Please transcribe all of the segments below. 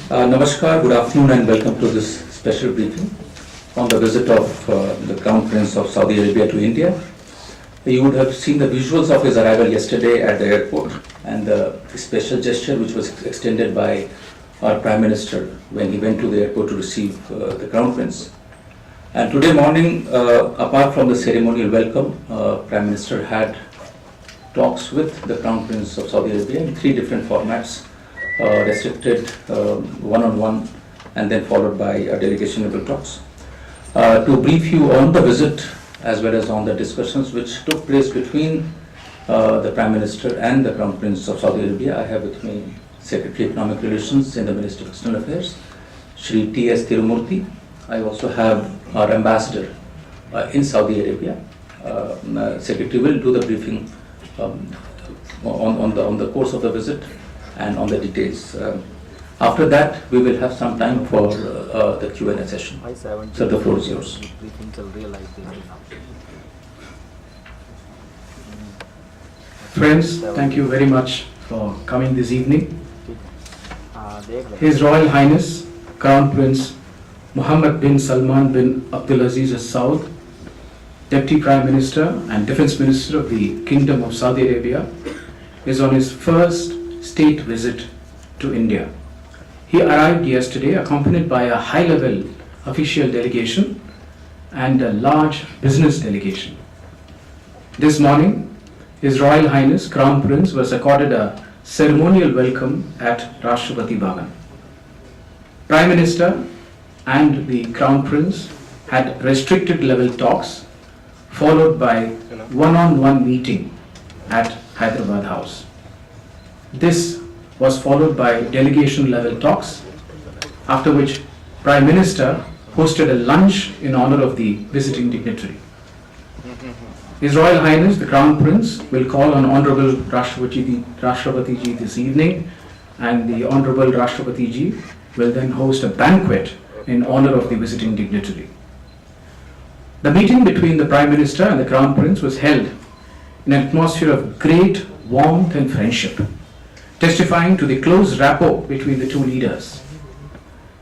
Namaskar, good afternoon and welcome to this special briefing on the visit of the Crown Prince of Saudi Arabia to India. You would have seen the visuals of his arrival yesterday at the airport and the special gesture which was extended by our Prime Minister when he went to the airport to receive the Crown Prince. And today morning, apart from the ceremonial welcome, Prime Minister had talks with the Crown Prince of Saudi Arabia in 3 different formats. Restricted one-on-one and then followed by a delegation level talks. To brief you on the visit as well as on the discussions which took place between the Prime Minister and the Crown Prince of Saudi Arabia, I have with me Secretary Economic Relations in the Ministry of External Affairs, Shri T.S. Tirumurthy. I also have our Ambassador in Saudi Arabia. Secretary will do the briefing on the course of the visit and on the details. After that, we will have some time for the Q&A session. So the floor is yours. Friends, thank you very much for coming this evening. His Royal Highness Crown Prince Mohammed bin Salman bin Abdulaziz Al Saud, Deputy Prime Minister and Defence Minister of the Kingdom of Saudi Arabia, is on his first state visit to India. He arrived yesterday accompanied by a high-level official delegation and a large business delegation. This morning, His Royal Highness Crown Prince was accorded a ceremonial welcome at Rashtrapati Bhavan. Prime Minister and the Crown Prince had restricted level talks followed by one-on-one meeting at Hyderabad House. This was followed by delegation level talks, after which Prime Minister hosted a lunch in honor of the visiting dignitary. His Royal Highness the Crown Prince will call on Honorable Rashtrapati Ji this evening, and the Honorable Rashtrapati Ji will then host a banquet in honor of the visiting dignitary. The meeting between the Prime Minister and the Crown Prince was held in an atmosphere of great warmth and friendship, testifying to the close rapport between the two leaders.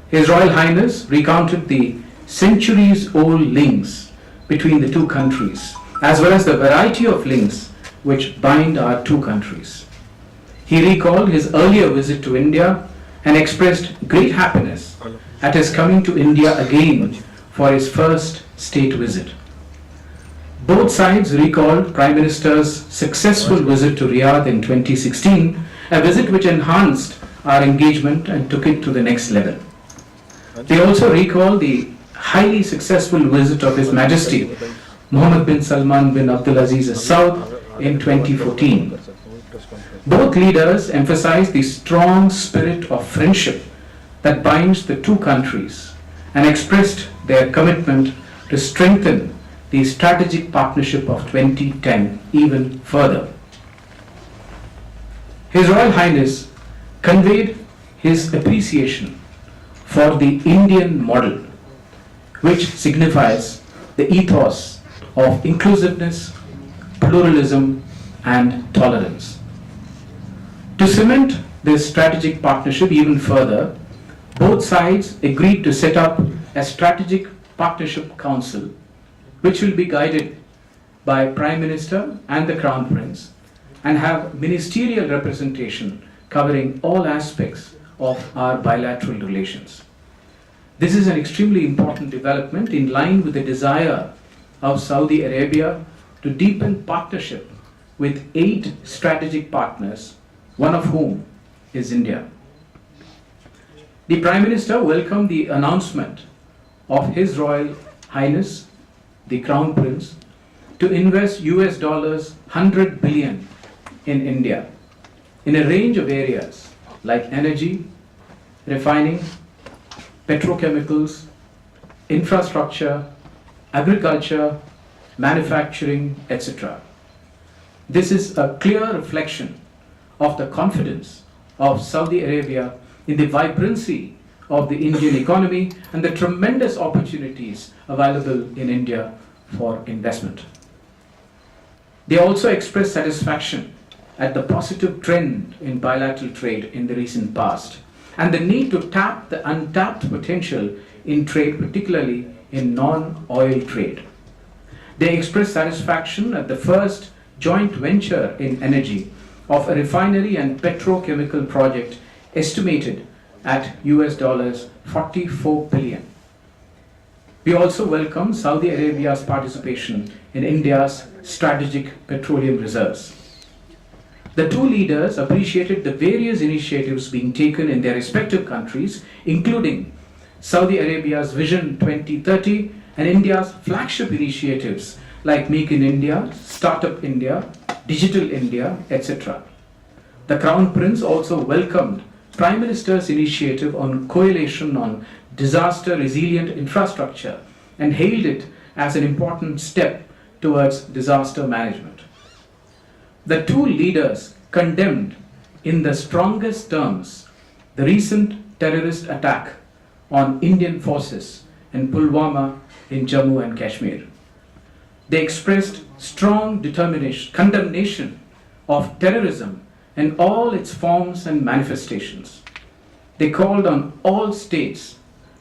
His Royal Highness recounted the centuries-old links between the two countries, as well as the variety of links which bind our two countries. He recalled his earlier visit to India and expressed great happiness at his coming to India again for his first state visit. Both sides recalled Prime Minister's successful visit to Riyadh in 2016, a visit which enhanced our engagement and took it to the next level. They also recall the highly successful visit of His Majesty Mohammed bin Salman bin Abdulaziz Al Saud in 2014. Both leaders emphasized the strong spirit of friendship that binds the two countries and expressed their commitment to strengthen the strategic partnership of 2010 even further. His Royal Highness conveyed his appreciation for the Indian model, which signifies the ethos of inclusiveness, pluralism, and tolerance. To cement this strategic partnership even further, both sides agreed to set up a strategic partnership council, which will be guided by Prime Minister and the Crown Prince, and have ministerial representation covering all aspects of our bilateral relations. This is an extremely important development in line with the desire of Saudi Arabia to deepen partnership with 8 strategic partners, one of whom is India. The Prime Minister welcomed the announcement of His Royal Highness the Crown Prince to invest $100 billion in India in a range of areas like energy, refining, petrochemicals, infrastructure, agriculture, manufacturing, etc. This is a clear reflection of the confidence of Saudi Arabia in the vibrancy of the Indian economy and the tremendous opportunities available in India for investment. They also expressed satisfaction at the positive trend in bilateral trade in the recent past, and the need to tap the untapped potential in trade, particularly in non-oil trade. They expressed satisfaction at the first joint venture in energy of a refinery and petrochemical project estimated at US dollars 44 billion. We also welcome Saudi Arabia's participation in India's strategic petroleum reserves. The two leaders appreciated the various initiatives being taken in their respective countries, including Saudi Arabia's Vision 2030 and India's flagship initiatives like Make in India, Startup India, Digital India, etc. The Crown Prince also welcomed Prime Minister's initiative on coalition on disaster resilient infrastructure and hailed it as an important step towards disaster management. The two leaders condemned in the strongest terms the recent terrorist attack on Indian forces in Pulwama in Jammu and Kashmir. They expressed strong condemnation of terrorism in all its forms and manifestations. They called on all states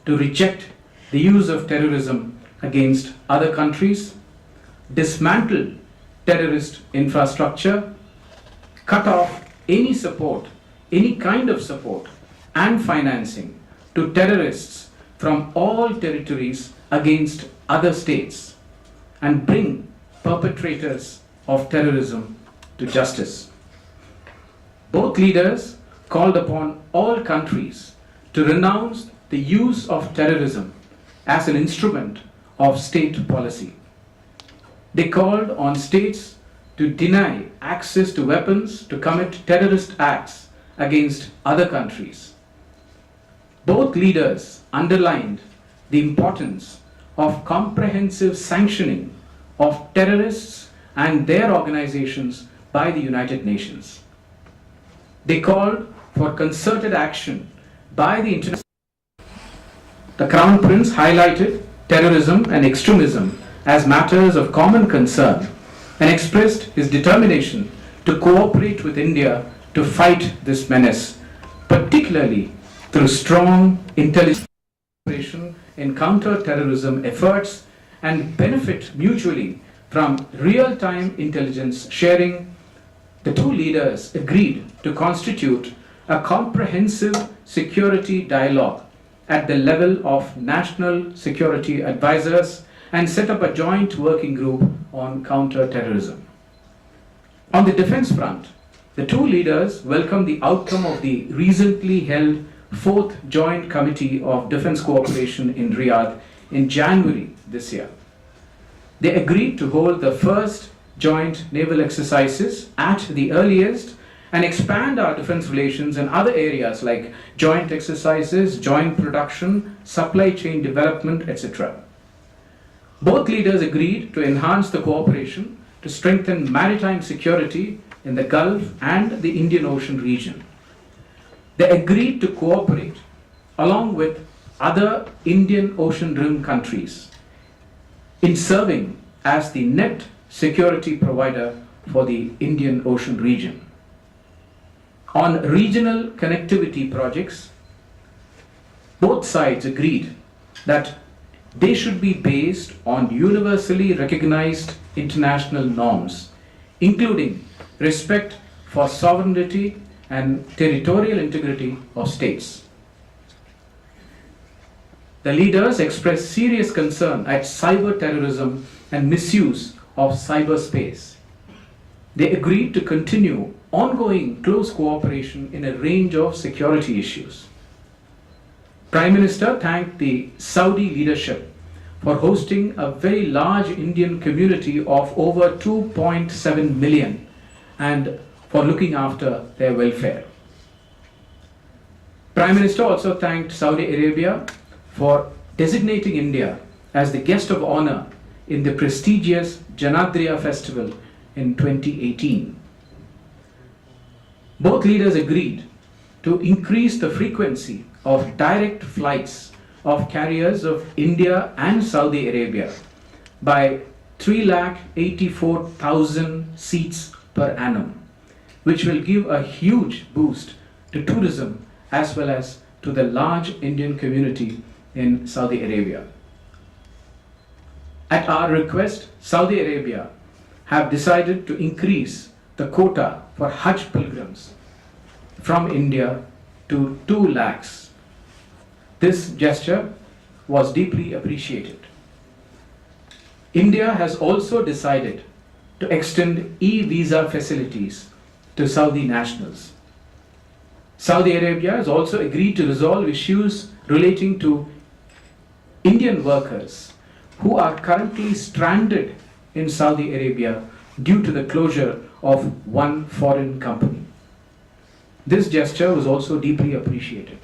to reject the use of terrorism against other countries, dismantle terrorist infrastructure, cut off any support, any kind of support and financing to terrorists from all territories against other states, and bring perpetrators of terrorism to justice. Both leaders called upon all countries to renounce the use of terrorism as an instrument of state policy. They called on states to deny access to weapons to commit terrorist acts against other countries. Both leaders underlined the importance of comprehensive sanctioning of terrorists and their organizations by the United Nations. They called for concerted action by the international. The Crown Prince highlighted terrorism and extremism as matters of common concern and expressed his determination to cooperate with India to fight this menace, particularly through strong intelligence cooperation in counter-terrorism efforts, and benefit mutually from real-time intelligence sharing. The two leaders agreed to constitute a comprehensive security dialogue at the level of national security advisors and set up a joint working group on counter-terrorism. On the defense front, the two leaders welcomed the outcome of the recently held 4th Joint Committee of Defense Cooperation in Riyadh in January this year. They agreed to hold the first joint naval exercises at the earliest and expand our defense relations in other areas like joint exercises, joint production, supply chain development, etc. Both leaders agreed to enhance the cooperation to strengthen maritime security in the Gulf and the Indian Ocean region. They agreed to cooperate along with other Indian Ocean Rim countries in serving as the net security provider for the Indian Ocean region. On regional connectivity projects, both sides agreed that they should be based on universally recognized international norms, including respect for sovereignty and territorial integrity of states. The leaders expressed serious concern at cyber terrorism and misuse of cyberspace. They agreed to continue ongoing close cooperation in a range of security issues. Prime Minister thanked the Saudi leadership for hosting a very large Indian community of over 2.7 million and for looking after their welfare. Prime Minister also thanked Saudi Arabia for designating India as the guest of honor in the prestigious Janadriya festival in 2018. Both leaders agreed to increase the frequency of direct flights of carriers of India and Saudi Arabia by 384,000 seats per annum, which will give a huge boost to tourism as well as to the large Indian community in Saudi Arabia. At our request, Saudi Arabia have decided to increase the quota for Hajj pilgrims from India to 2 lakhs. This gesture was deeply appreciated. India has also decided to extend e-visa facilities to Saudi nationals. Saudi Arabia has also agreed to resolve issues relating to Indian workers who are currently stranded in Saudi Arabia due to the closure of one foreign company. This gesture was also deeply appreciated.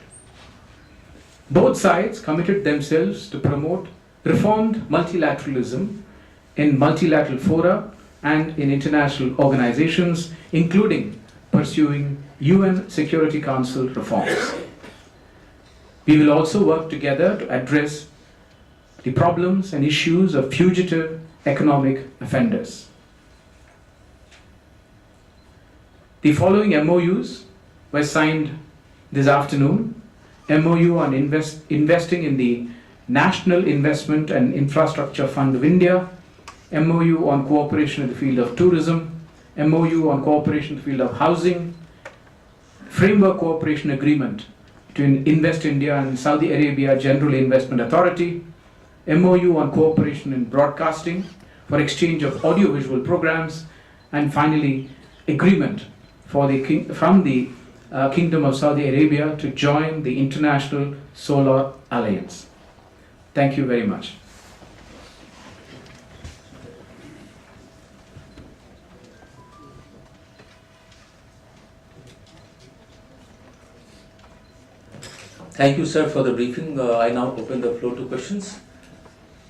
Both sides committed themselves to promote reformed multilateralism in multilateral fora and in international organizations, including pursuing UN Security Council reforms. We will also work together to address the problems and issues of fugitive economic offenders. The following MOUs were signed this afternoon. MOU on investing in the National Investment and Infrastructure Fund of India, MOU on cooperation in the field of tourism, MOU on cooperation in the field of housing, Framework Cooperation Agreement between Invest India and Saudi Arabia General Investment Authority, MOU on cooperation in broadcasting for exchange of audiovisual programs, and finally, agreement from the Kingdom of Saudi Arabia to join the International Solar Alliance. Thank you very much. Thank you, sir, for the briefing. I now open the floor to questions.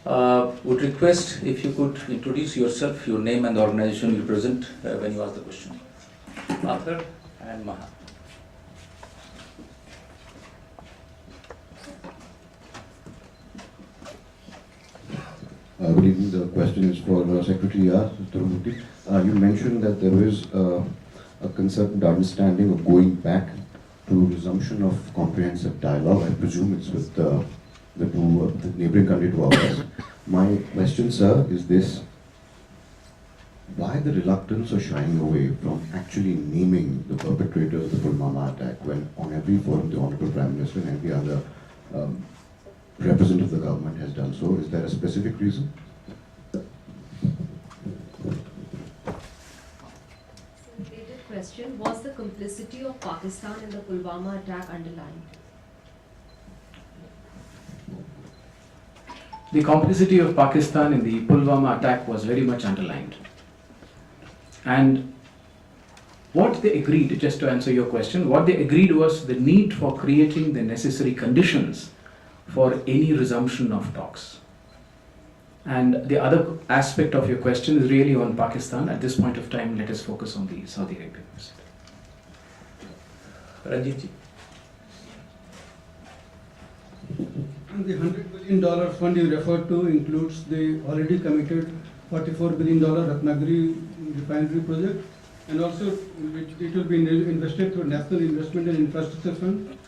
Would request if you could introduce yourself, your name and the organization you present when you ask the question. Arthur and Maha. Good evening. The question is for Secretary Turumurthy. You mentioned that there is a concerted understanding of going back to resumption of comprehensive dialogue. I presume it's with the neighboring country to ours. My question, sir, is this: why the reluctance or shying away from actually naming the perpetrators of the Pulwama attack when on every forum the Honorable Prime Minister and every other representative of the government has done so? Is there a specific reason? Related question: was the complicity of Pakistan in the Pulwama attack underlined? The complicity of Pakistan in the Pulwama attack was very much underlined. And what they agreed, just to answer your question, what they agreed was the need for creating the necessary conditions for any resumption of talks. And the other aspect of your question is really on Pakistan. At this point of time, let us focus on the Saudi Arabian visit. Ranjit ji. The $100 billion fund you referred to includes the already committed $44 billion Ratnagiri refinery project, and also it will be invested through National Investment and Infrastructure Fund.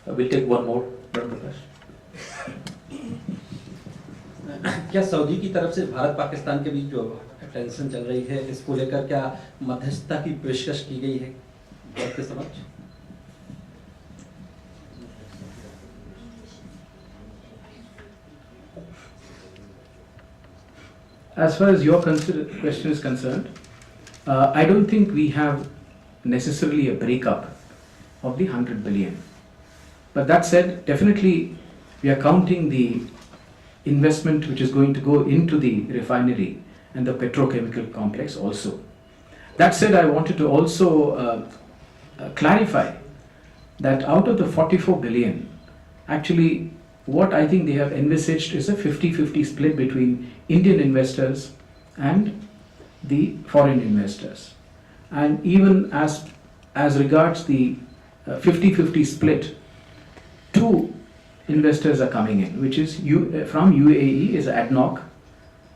We'll take one more. Prakash. क्या Saudi की तरफ से भारत पाकिस्तान के बीच जो tension चल रही है इसको लेकर क्या मध्यस्थता की पेशकश की गई है आपके समक्ष? As far as your question is concerned, I don't think we have necessarily a breakup of the 100 billion. But that said, definitely we are counting the investment which is going to go into the refinery and the petrochemical complex also. That said, I wanted to also clarify that out of the 44 billion, actually what I think they have envisaged is a 50-50 split between Indian investors and the foreign investors. And even as regards the 50-50 split, 2 investors are coming in, which is from UAE is ADNOC,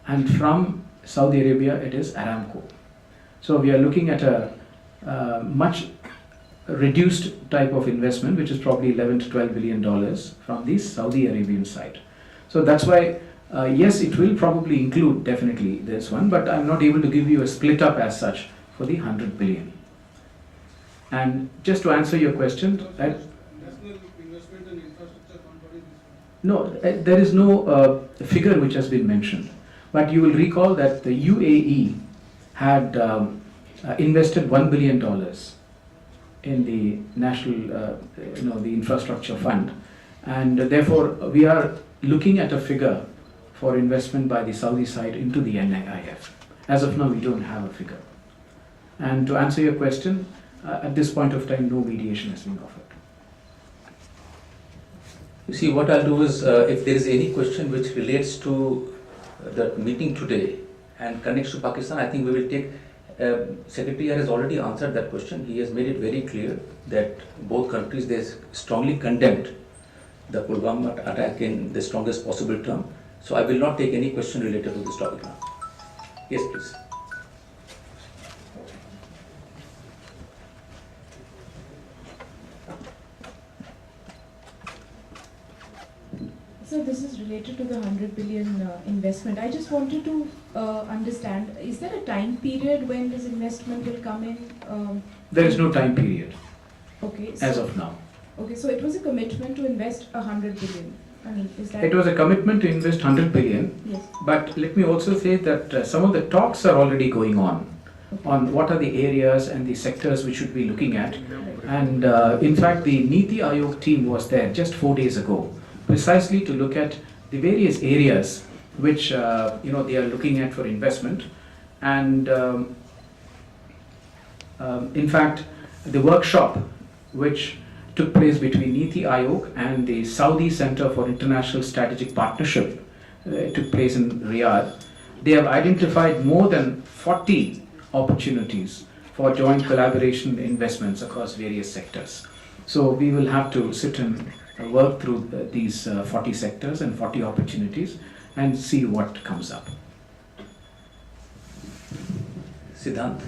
and from Saudi Arabia it is Aramco. So we are looking at a much reduced type of investment, which is probably 11 to 12 billion dollars from the Saudi Arabian side. So that's why, yes, it will probably include definitely this one, but I'm not able to give you a split up as such for the 100 billion. And just to answer your question, National Investment and Infrastructure Fund, what is this one? no, there is no figure which has been mentioned. But you will recall that the UAE had invested $1 billion in the national, the infrastructure fund, and therefore we are looking at a figure for investment by the Saudi side into the NIIF. As of now, we don't have a figure. And to answer your question, at this point of time, no mediation has been offered. You see, what I'll do is, if there is any question which relates to the meeting today and connects to Pakistan, I think we will take. Secretary has already answered that question. He has made it very clear that both countries, they strongly condemned the Pulwama attack in the strongest possible term. So I will not take any question related to this topic now. Yes, please. So this is related to the 100 billion investment. I just wanted to understand, is there a time period when this investment will come in? There is no time period Okay. as So, of now. okay, so it was a commitment to invest 100 billion. I mean, is that? It was a commitment to invest 100 billion, Yes. but let me also say that some of the talks are already going on what are the areas and the sectors we should be looking at. And in fact, the Niti Aayog team was there just 4 days ago, precisely to look at the various areas which they are looking at for investment. And in fact, the workshop which took place between Niti Aayog and the Saudi Center for International Strategic Partnership took place in Riyadh. They have identified more than 40 opportunities for joint collaboration investments across various sectors. So we will have to sit and work through these 40 sectors and 40 opportunities and see what comes up. Siddhant.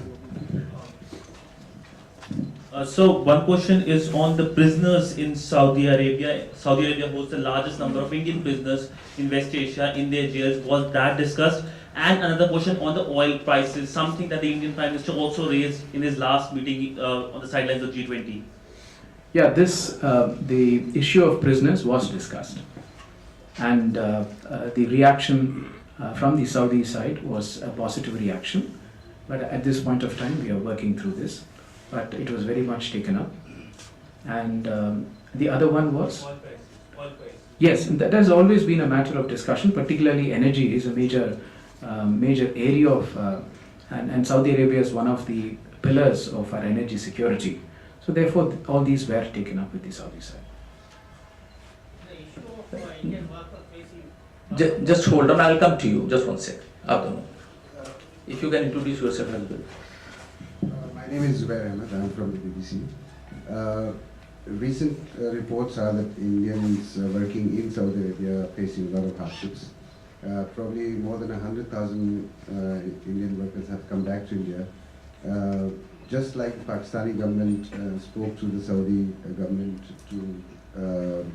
So one question is on the prisoners in Saudi Arabia. Saudi Arabia holds the largest number of Indian prisoners in West Asia in their jails. Was that discussed? And another question on the oil prices, something that the Indian Prime Minister also raised in his last meeting on the sidelines of G20. Yeah, the issue of prisoners was discussed, and the reaction from the Saudi side was a positive reaction. But at this point of time, we are working through this. But it was very much taken up. And the other one was? Oil prices. Yes, and that has always been a matter of discussion, particularly energy is a major area of, and Saudi Arabia is one of the pillars of our energy security. So therefore, all these were taken up with the Saudi side. The issue of Indian workers facing... Just hold on, I'll come to you. Just one sec. If you can introduce yourself as well. My name is Zubair Ahmed, I'm from the BBC. Recent reports are that Indians working in Saudi Arabia are facing a lot of hardships. Probably more than 100,000 Indian workers have come back to India. Just like the Pakistani government spoke to the Saudi government to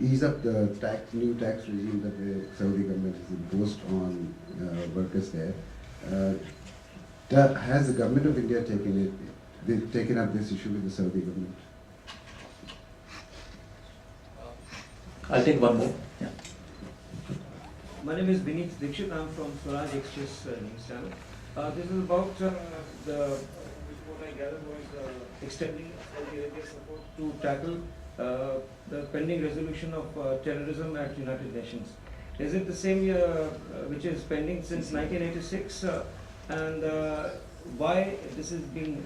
ease up the new tax regime that the Saudi government has imposed on workers there. Has the government of India taken up this issue with the Saudi government? I'll take one more. Yeah. My name is Vineet Dikshit. I'm from Swaraj Express News Channel. This is about what I gathered was extending Saudi Arabia's support to tackle the pending resolution of terrorism at United Nations. Is it the same which is pending since 1986? And why this has been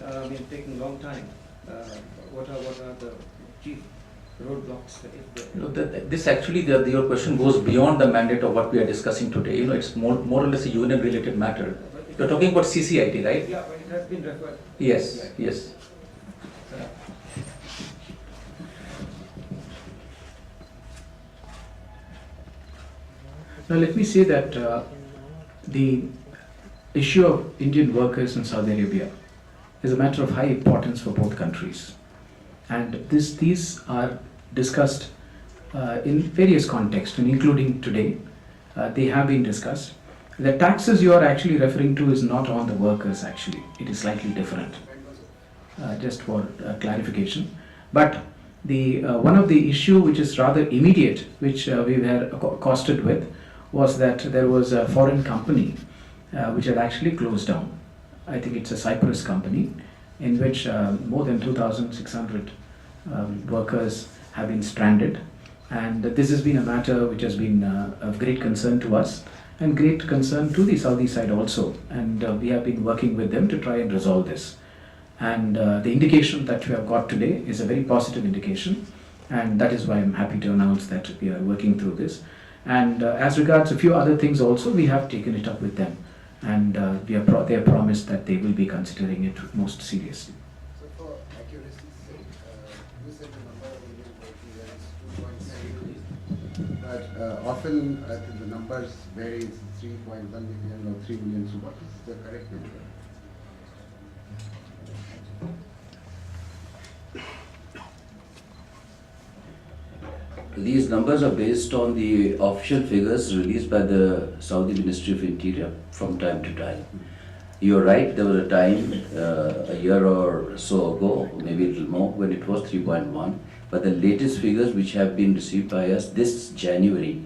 taking a long time? What are the chief roadblocks? This actually, your question goes beyond the mandate of what we are discussing today. It's more or less a UN related matter. You're talking about CCIT, right? Yeah, but it has been referred. Yes, yes. Now let me say that the issue of Indian workers in Saudi Arabia is a matter of high importance for both countries. And these are discussed in various contexts, and including today, they have been discussed. The taxes you are actually referring to is not on the workers actually, it is slightly different, just for clarification. But the one of the issue which is rather immediate, which we were accosted with, was that there was a foreign company which had actually closed down. I think it's a Cyprus company in which more than 2,600 workers have been stranded. And this has been a matter which has been of great concern to us and great concern to the Saudi side also. And we have been working with them to try and resolve this. And the indication that we have got today is a very positive indication. And that is why I'm happy to announce that we are working through this. And as regards a few other things also, we have taken it up with them. And they have promised that they will be considering it most seriously. So for accuracy's sake, you said the number of Indian working there is 2.7, but often I think the numbers vary, it's 3.1 million or 3 million, so what is the correct number? These numbers are based on the official figures released by the Saudi Ministry of Interior from time to time. You're right, there was a time a year or so ago, maybe a little more, when it was 3.1. But the latest figures which have been received by us this January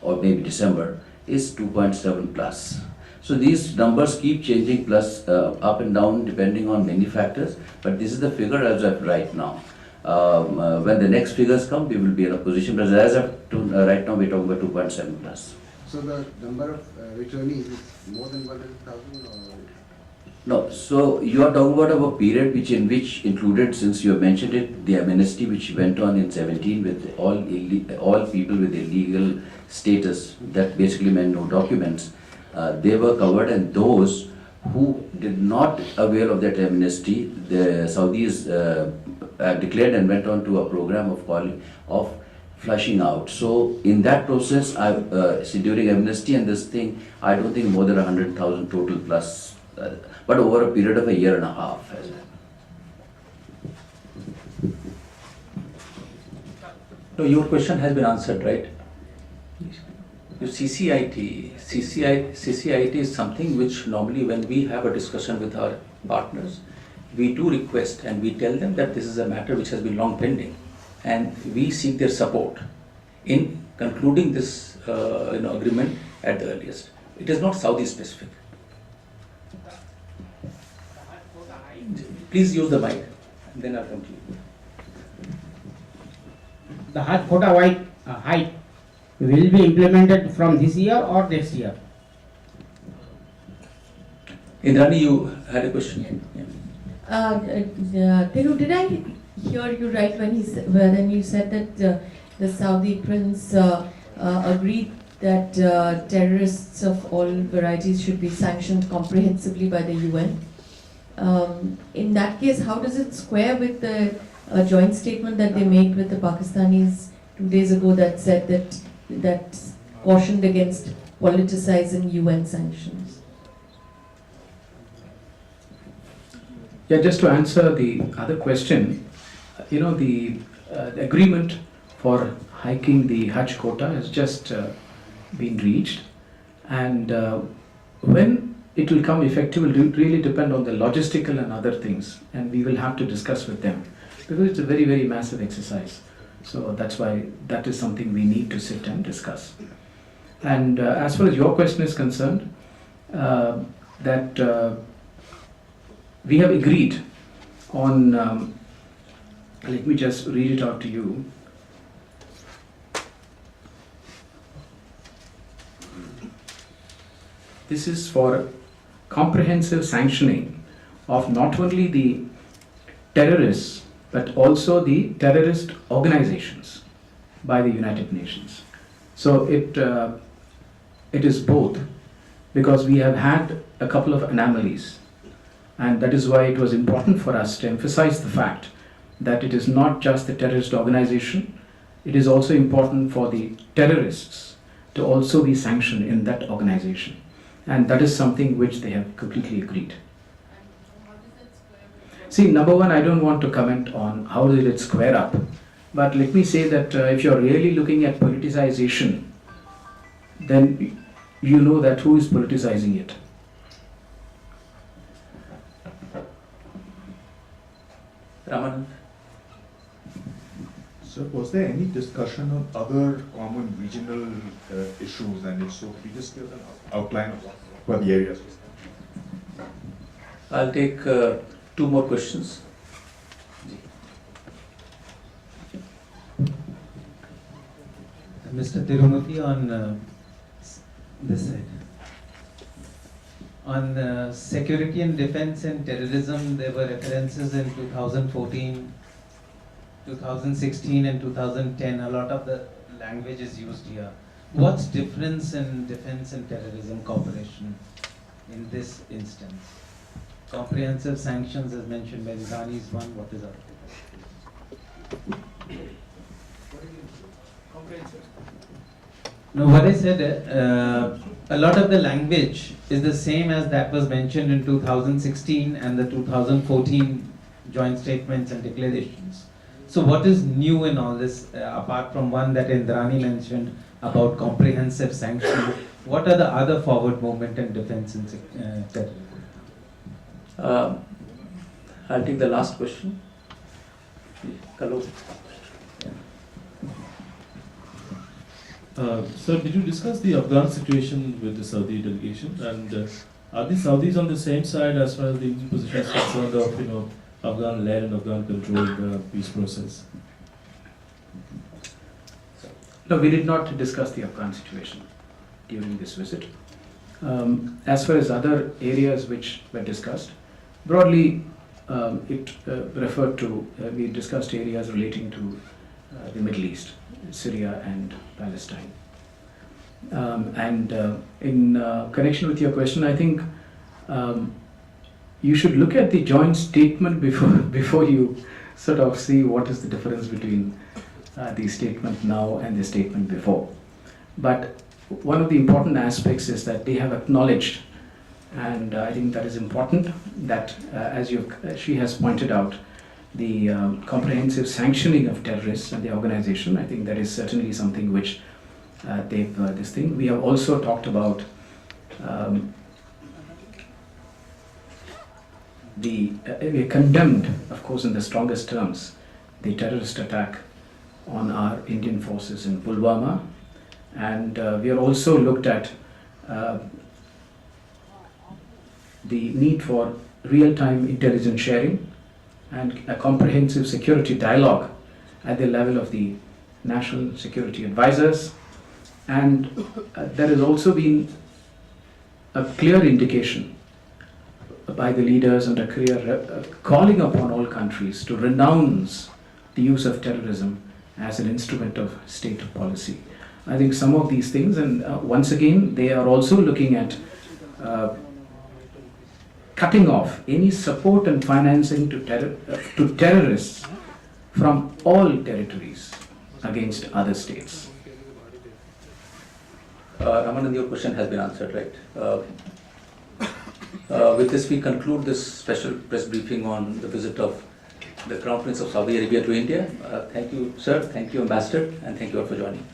or maybe December is 2.7 plus. So these numbers keep changing, plus up and down depending on many factors. But this is the figure as of right now. When the next figures come, we will be in a position, but as of right now, we're talking about 2.7 plus. So the number of returnees is more than 100,000 or? No, so you are talking about a period in which included, since you have mentioned it, the amnesty which went on in 17 with all people with illegal status, that basically meant no documents, they were covered, and those who did not avail of that amnesty, the Saudis declared and went on to a program of flushing out. So in that process, during amnesty and this thing, I don't think more than 100,000 total plus, but over a period of a year and a half. No, your question has been answered, right? Your CCIT is something which normally when we have a discussion with our partners, we do request and we tell them that this is a matter which has been long pending, and we seek their support in concluding this agreement at the earliest. It is not Saudi specific. Please use the mic, and then I'll come to you. The hard quota height will be implemented from this year or next year? Indrani, you had a question? Yeah. Thiru, did I hear you right when you said that the Saudi prince agreed that terrorists of all varieties should be sanctioned comprehensively by the UN? In that case, how does it square with the joint statement that they made with the Pakistanis 2 days ago that said that cautioned against politicizing UN sanctions? Yeah, just to answer the other question, the agreement for hiking the Hajj quota has just been reached, and when it will come effective will really depend on the logistical and other things, and we will have to discuss with them because it's a very, very massive exercise. So that's why that is something we need to sit and discuss. And as far as your question is concerned, that we have agreed on, let me just read it out to you. This is for comprehensive sanctioning of not only the terrorists but also the terrorist organizations by the United Nations. So it is both, because we have had a couple of anomalies, and that is why it was important for us to emphasize the fact that it is not just the terrorist organization, it is also important for the terrorists to also be sanctioned in that organization. And that is something which they have completely agreed. See, number one, I don't want to comment on how did it square up. But let me say that if you're really looking at politicization, then you know that who is politicizing it. Ramanand? Sir, was there any discussion on other common regional issues, and if so, could you just give an outline of what the areas? I'll take two more questions. Mr. Tirumurthy, on this side. On security and defense and terrorism, there were references in 2014, 2016 and 2010. A lot of the language is used here. What's difference in defense and terrorism cooperation in this instance? Comprehensive sanctions as mentioned by Nidani is one. What is other? No, what I said, a lot of the language is the same as that was mentioned in 2016 and the 2014 joint statements and declarations. So what is new in all this, apart from one that Indrani mentioned about comprehensive sanction? What are the other forward movement in defense and terrorism? I'll take the last question. Hello. Sir, did you discuss the Afghan situation with the Saudi delegation? And are the Saudis on the same side as far as the Indian position is concerned of, Afghan-led and Afghan-controlled peace process? No, we did not discuss the Afghan situation during this visit. As far as other areas which were discussed, broadly it referred to, we discussed areas relating to the Middle East, Syria and Palestine. In connection with your question, I think you should look at the joint statement before you sort of see what is the difference between the statement now and the statement before. But one of the important aspects is that they have acknowledged, and I think that is important, that as she has pointed out, the comprehensive sanctioning of terrorists and the organization. I think that is certainly something which they've this thing. We have also talked about we condemned, of course, in the strongest terms, the terrorist attack on our Indian forces in Pulwama, and we have also looked at the need for real-time intelligence sharing and a comprehensive security dialogue at the level of the national security advisors. And there has also been a clear indication by the leaders and a clear calling upon all countries to renounce the use of terrorism as an instrument of state policy. I think some of these things, and once again, they are also looking at cutting off any support and financing to terrorists from all territories against other states. Ramanand, your question has been answered, right? With this, we conclude this special press briefing on the visit of the Crown Prince of Saudi Arabia to India. Thank you, sir. Thank you, Ambassador. And thank you all for joining.